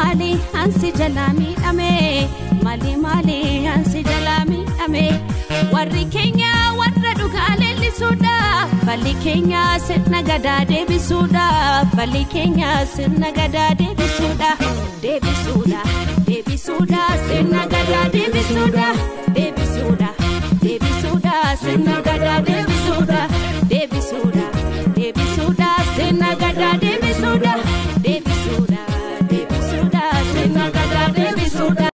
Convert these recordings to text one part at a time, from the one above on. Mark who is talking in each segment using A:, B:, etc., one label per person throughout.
A: mali ansi jalami ame mali mali ansi jalami ame warri Kenya warra dugale lisuda fali Kenya sirna gada debisuda fali Kenya sirna gada debisuda debisuda debisuda sirna gada debisuda debisuda debisuda sirna gada debisuda debisuda debisuda sirna gada debisuda debisuda debisuda sirna gada debisuda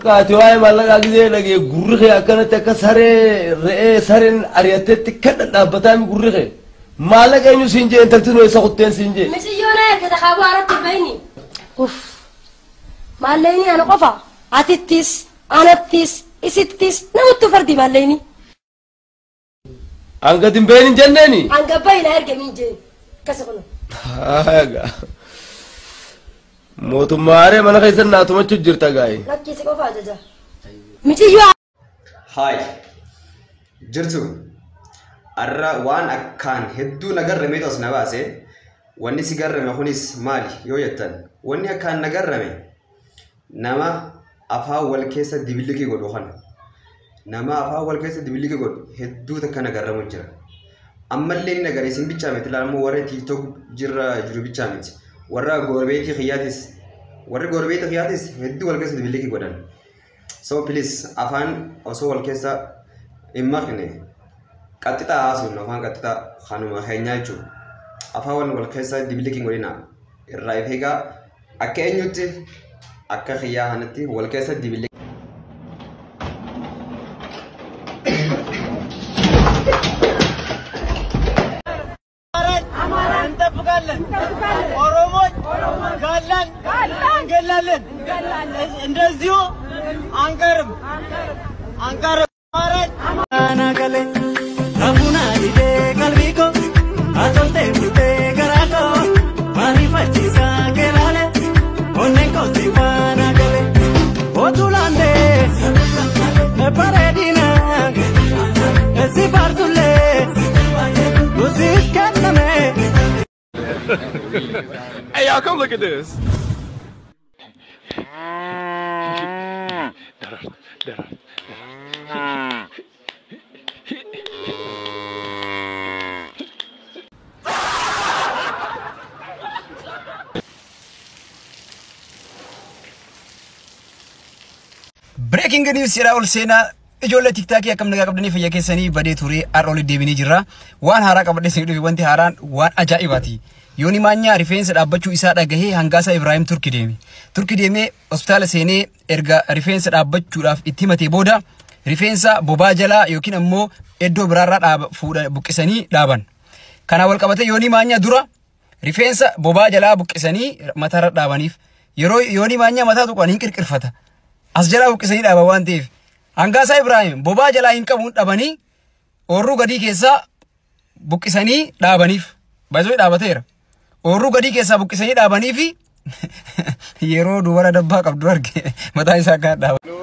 B: كاتواي مالك أجزاء لقي غرقة أكنت كسرة رأي سرن أريتة كذا بتاعي غرقة مالك أينو سينجي أنت تنو يسقطين سينجي
C: مش يونا كده خابو عرفت بيني أوف ماليني أنا قفا عتتيس أنا تيس إستيس نمت فردي ماليني
B: أنك تبين جنني
C: أنك بين هرجع مين جاي كسبنا
B: موتو ماري مانا خيسن ناتو ما تجرتا غاي
C: لكي سيكو فاججا ميجي يو
D: هاي جرتو أرى وان أكان هدو نجار رميت أصنع باسه واني سيجار رمي خونيس مالي يو يتن واني أكان نجار رمي نما أفها والكيسة دبلكي قد وخان نما أفها والكيسة دبلكي قد هدو تكان نجار رمي جرا أما اللي نجار يسمى بيتشامت لانمو ورا تيك توك جرا جرو بيتشامت ورا غوربيتي خياتيس هدو والكيسة دبلكي قدان so please afan also والكيسة إمّاخني كاتتا أسون أفان كاتتا خانوما خينياجو أفان والكيسة دبلكي قدينا الرأي هيكا أكينيوتي أكا خيا هنتي والكيسة دبلكي
E: Hey y'all, come look at this. Breaking news jira ol seenaa ijoollee TikTok akkam nagaa qabdanii fayyaa keessanii badee ture arrooli deebinii jirra. Waan haaraa qabadhee isin dhufi wanti haaraan waan ajaa'ibaati. Yooni Maanyaa rifeensa dhaabbachuu isaa dhagahee Hangaasaa Ibrahim Turki deeme. Turki deemee hospitaala seenee erga rifeensa dhaabbachuudhaaf itti himatee booda rifeensa bobaa jalaa yookiin ammoo iddoo biraarraa fuudha buqqisanii dhaaban. Kana wal qabatee Yooni Maanyaa dura rifeensa bobaa jalaa buqqisanii mataarra dhaabaniif yeroo Yooni Maanyaa mataa tuqan hin qirqirfata. As jalaa buqqisanii dhaaban waan ta'eef Hangaasaa Ibrahim bobaa jalaa hin qabuun dhabanii oorruu gadii keessaa buqqisanii dhaabaniif. Baay'ee dhaabateera. Oorruu gadii keessaa buqqisanii dhaabanii fi yeroo dubara dabbaa qabdu arge mataa isaa kan dhaaban. No.